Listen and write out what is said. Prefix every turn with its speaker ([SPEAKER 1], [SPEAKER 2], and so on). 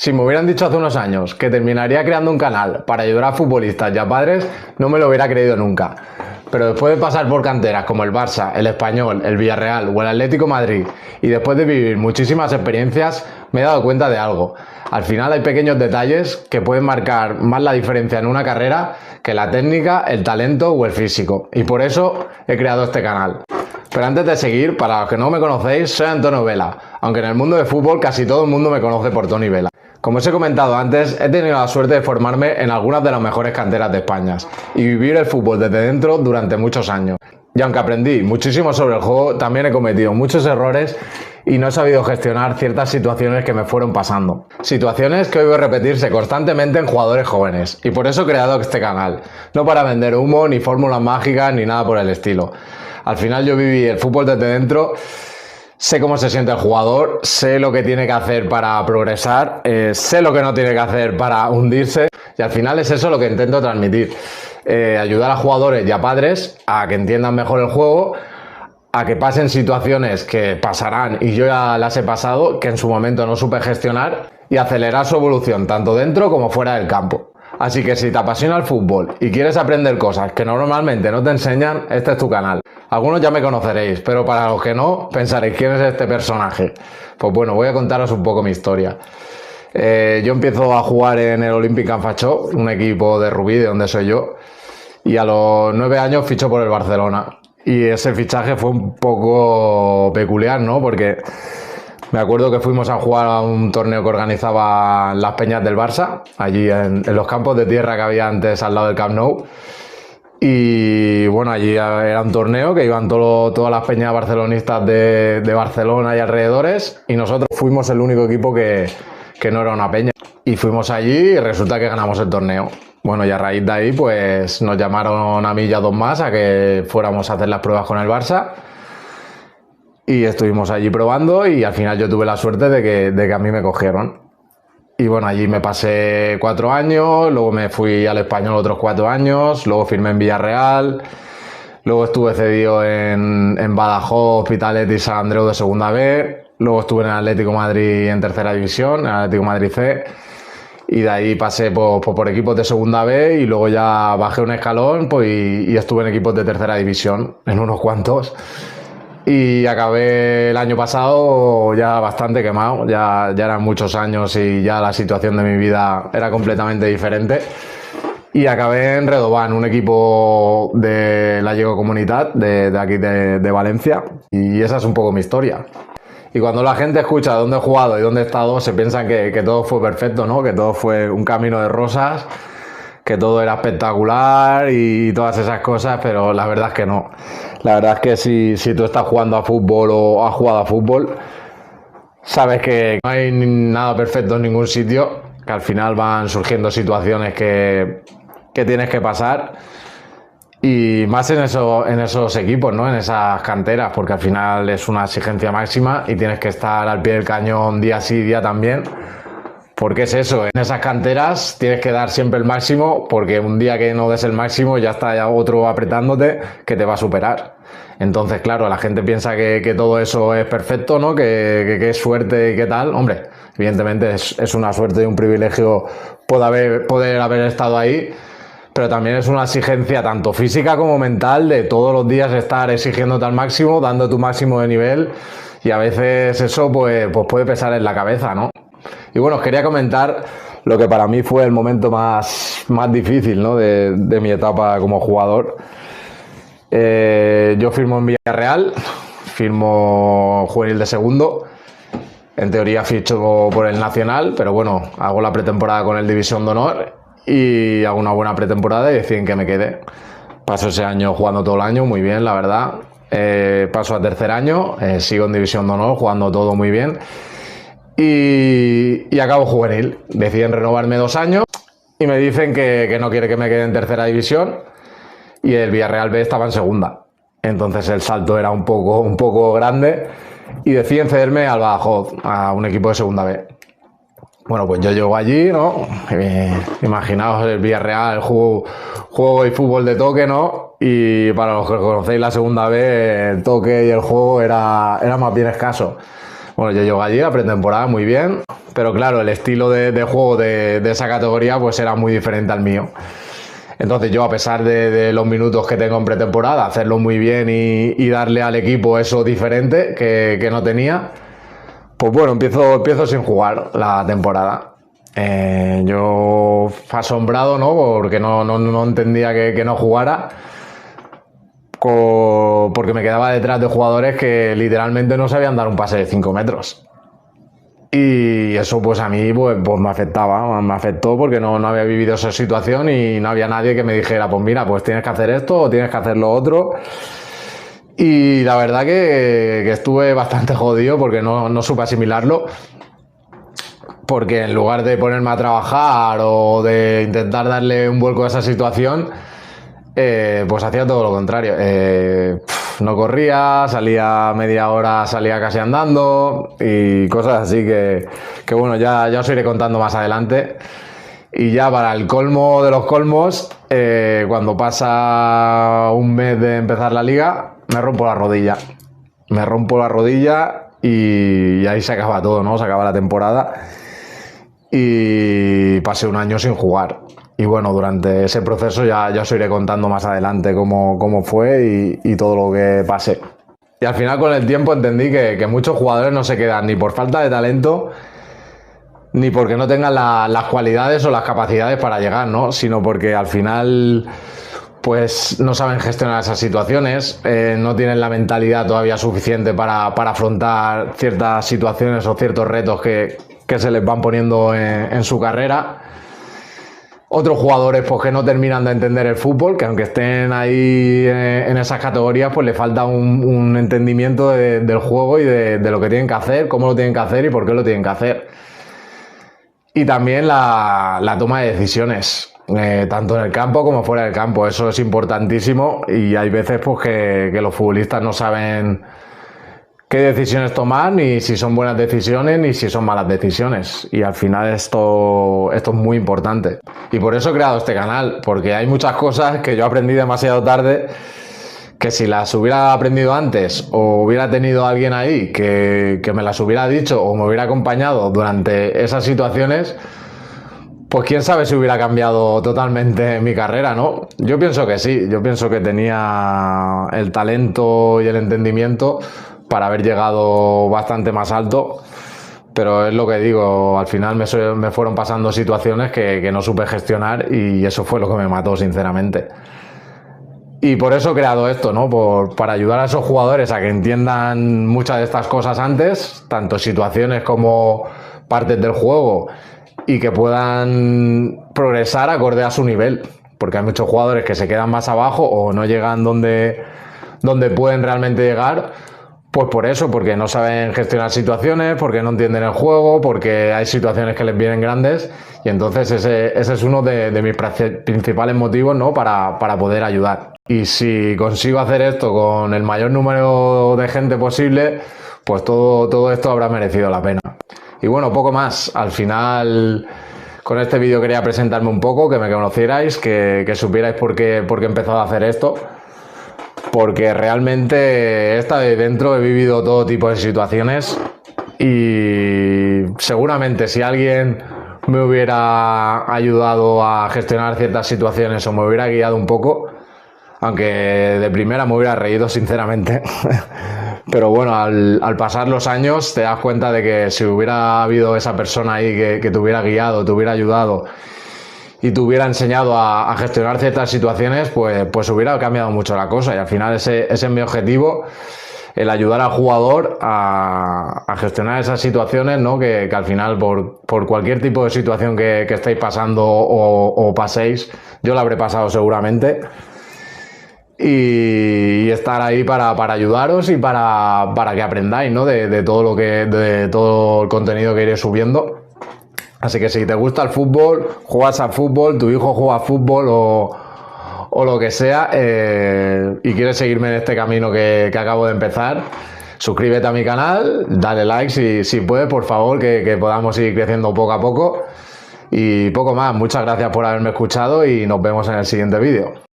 [SPEAKER 1] Si me hubieran dicho hace unos años que terminaría creando un canal para ayudar a futbolistas y a padres, no me lo hubiera creído nunca. Pero después de pasar por canteras como el Barça, el Español, el Villarreal o el Atlético de Madrid y después de vivir muchísimas experiencias, me he dado cuenta de algo. Al final hay pequeños detalles que pueden marcar más la diferencia en una carrera que la técnica, el talento o el físico. Y por eso he creado este canal. Pero antes de seguir, para los que no me conocéis, soy Antonio Vela, aunque en el mundo del fútbol casi todo el mundo me conoce por Tony Vela. Como os he comentado antes, he tenido la suerte de formarme en algunas de las mejores canteras de España y vivir el fútbol desde dentro durante muchos años. Y aunque aprendí muchísimo sobre el juego, también he cometido muchos errores y no he sabido gestionar ciertas situaciones que me fueron pasando. Situaciones que hoy veo repetirse constantemente en jugadores jóvenes, y por eso he creado este canal. No para vender humo, ni fórmulas mágicas, ni nada por el estilo. Al final yo viví el fútbol desde dentro. Sé cómo se siente el jugador, sé lo que tiene que hacer para progresar, sé lo que no tiene que hacer para hundirse, y al final es eso lo que intento transmitir. Ayudar a jugadores y a padres a que entiendan mejor el juego, a que pasen situaciones que pasarán y yo ya las he pasado, que en su momento no supe gestionar, y acelerar su evolución tanto dentro como fuera del campo. Así que si te apasiona el fútbol y quieres aprender cosas que normalmente no te enseñan, este es tu canal. Algunos ya me conoceréis, pero para los que no, pensaréis ¿quién es este personaje? Pues bueno, voy a contaros un poco mi historia. Yo empiezo a jugar en el Olympic Anfachó, un equipo de Rubí, de donde soy yo, y a los 9 años ficho por el Barcelona. Y ese fichaje fue un poco peculiar, ¿no? Porque me acuerdo que fuimos a jugar a un torneo que organizaban las peñas del Barça, allí en los campos de tierra que había antes al lado del Camp Nou. Y bueno, allí era un torneo que iban todas las peñas barcelonistas de Barcelona y alrededores, y nosotros fuimos el único equipo que no era una peña. Y fuimos allí y resulta que ganamos el torneo. Bueno, y a raíz de ahí pues nos llamaron a mí y a dos más a que fuéramos a hacer las pruebas con el Barça. Y estuvimos allí probando y al final yo tuve la suerte de que a mí me cogieron. Y bueno, allí me pasé 4 años, luego me fui al Español otros 4 años, luego firmé en Villarreal, luego estuve cedido en Badajoz, Hospitalet y San Andreu de segunda B, luego estuve en el Atlético de Madrid en tercera división, en el Atlético de Madrid C, y de ahí pasé por equipos de segunda B y luego ya bajé un escalón pues, y estuve en equipos de tercera división, en unos cuantos. Y acabé el año pasado ya bastante quemado, ya eran muchos años y ya la situación de mi vida era completamente diferente. Y acabé en Redován, un equipo de la Llego Comunitat, de aquí de Valencia. Y esa es un poco mi historia. Y cuando la gente escucha dónde he jugado y dónde he estado, se piensan que todo fue perfecto, ¿no? Que todo fue un camino de rosas, que todo era espectacular y todas esas cosas, pero la verdad es que no. La verdad es que si tú estás jugando a fútbol o has jugado a fútbol, sabes que no hay nada perfecto en ningún sitio, que al final van surgiendo situaciones que tienes que pasar, y más en esos equipos, ¿no? En esas canteras, porque al final es una exigencia máxima y tienes que estar al pie del cañón día sí, día también. Porque es eso, en esas canteras tienes que dar siempre el máximo, porque un día que no des el máximo ya está ya otro apretándote que te va a superar. Entonces, claro, la gente piensa que todo eso es perfecto, ¿no? Que es suerte y qué tal. Hombre, evidentemente es una suerte y un privilegio poder haber estado ahí, pero también es una exigencia tanto física como mental de todos los días estar exigiéndote al máximo, dando tu máximo de nivel, y a veces eso pues puede pesar en la cabeza, ¿no? Y bueno, os quería comentar lo que para mí fue el momento más difícil, ¿no? de mi etapa como jugador. Yo firmo en Villarreal, firmo juvenil de segundo. En teoría ficho por el Nacional, pero bueno, hago la pretemporada con el División de Honor y hago una buena pretemporada y deciden que me quede. Paso ese año jugando todo el año, muy bien, la verdad. Paso a tercer año, sigo en División de Honor, jugando todo muy bien. Y acabo juvenil. Deciden renovarme 2 años y me dicen que no quiere que me quede en tercera división, y el Villarreal B estaba en segunda. Entonces el salto era un poco grande y deciden cederme al Badajoz, a un equipo de segunda B. Bueno, pues yo llego allí, ¿no? Imaginaos el Villarreal, juego y fútbol de toque, ¿no? Y para los que conocéis la segunda B, el toque y el juego era más bien escaso. Bueno, yo llego allí, la pretemporada, muy bien, pero claro, el estilo de juego de esa categoría pues era muy diferente al mío. Entonces yo, a pesar de los minutos que tengo en pretemporada, hacerlo muy bien y darle al equipo eso diferente que no tenía, pues bueno, empiezo sin jugar la temporada. Yo asombrado, ¿no? Porque no entendía que no jugara, porque me quedaba detrás de jugadores que literalmente no sabían dar un pase de 5 metros. Y eso pues a mí pues me afectó porque no había vivido esa situación y no había nadie que me dijera, pues mira, pues tienes que hacer esto o tienes que hacer lo otro. Y la verdad que estuve bastante jodido porque no supe asimilarlo. Porque en lugar de ponerme a trabajar o de intentar darle un vuelco a esa situación, pues hacía todo lo contrario. No corría, salía media hora, salía casi andando y cosas así que bueno, ya os iré contando más adelante. Y ya para el colmo de los colmos, cuando pasa un mes de empezar la liga, me rompo la rodilla. Me rompo la rodilla y ahí se acaba todo, ¿no? Se acaba la temporada. Y pasé un año sin jugar. Y bueno, durante ese proceso ya os iré contando más adelante cómo fue y todo lo que pasé. Y al final, con el tiempo, entendí que muchos jugadores no se quedan ni por falta de talento, ni porque no tengan las cualidades o las capacidades para llegar, ¿no? Sino porque al final pues no saben gestionar esas situaciones, no tienen la mentalidad todavía suficiente para afrontar ciertas situaciones o ciertos retos que se les van poniendo en su carrera. Otros jugadores pues que no terminan de entender el fútbol, que aunque estén ahí en esas categorías, pues le falta un entendimiento del juego y de lo que tienen que hacer, cómo lo tienen que hacer y por qué lo tienen que hacer. Y también la toma de decisiones, tanto en el campo como fuera del campo. Eso es importantísimo y hay veces pues que los futbolistas no saben qué decisiones tomar, ni si son buenas decisiones, ni si son malas decisiones. Y al final esto es muy importante. Y por eso he creado este canal, porque hay muchas cosas que yo aprendí demasiado tarde, que si las hubiera aprendido antes o hubiera tenido a alguien ahí que me las hubiera dicho o me hubiera acompañado durante esas situaciones, pues quién sabe si hubiera cambiado totalmente mi carrera, ¿no? Yo pienso que sí, yo pienso que tenía el talento y el entendimiento para haber llegado bastante más alto, pero es lo que digo, al final me fueron pasando situaciones que no supe gestionar y eso fue lo que me mató, sinceramente. Y por eso he creado esto, ¿no? Para ayudar a esos jugadores a que entiendan muchas de estas cosas antes, tanto situaciones como partes del juego, y que puedan progresar acorde a su nivel, porque hay muchos jugadores que se quedan más abajo o no llegan donde pueden realmente llegar, pues por eso, porque no saben gestionar situaciones, porque no entienden el juego, porque hay situaciones que les vienen grandes, y entonces ese es uno de mis principales motivos, ¿no? para poder ayudar. Y si consigo hacer esto con el mayor número de gente posible, pues todo esto habrá merecido la pena. Y bueno, poco más. Al final, con este vídeo quería presentarme un poco, que me conocierais, que supierais por qué he empezado a hacer esto. Porque realmente he estado ahí dentro, he vivido todo tipo de situaciones y seguramente si alguien me hubiera ayudado a gestionar ciertas situaciones o me hubiera guiado un poco, aunque de primera me hubiera reído, sinceramente. Pero bueno, al pasar los años te das cuenta de que si hubiera habido esa persona ahí que te hubiera guiado, te hubiera ayudado y te hubiera enseñado a gestionar ciertas situaciones, pues hubiera cambiado mucho la cosa. Y al final ese es mi objetivo, el ayudar al jugador a gestionar esas situaciones, ¿no? Que al final por cualquier tipo de situación que estéis pasando o paséis, yo la habré pasado seguramente. Y estar ahí para ayudaros y para que aprendáis, ¿no? de todo el contenido que iré subiendo. Así que si te gusta el fútbol, juegas al fútbol, tu hijo juega al fútbol o lo que sea, y quieres seguirme en este camino que acabo de empezar, suscríbete a mi canal, dale like si puedes, por favor, que podamos ir creciendo poco a poco. Y poco más, muchas gracias por haberme escuchado y nos vemos en el siguiente vídeo.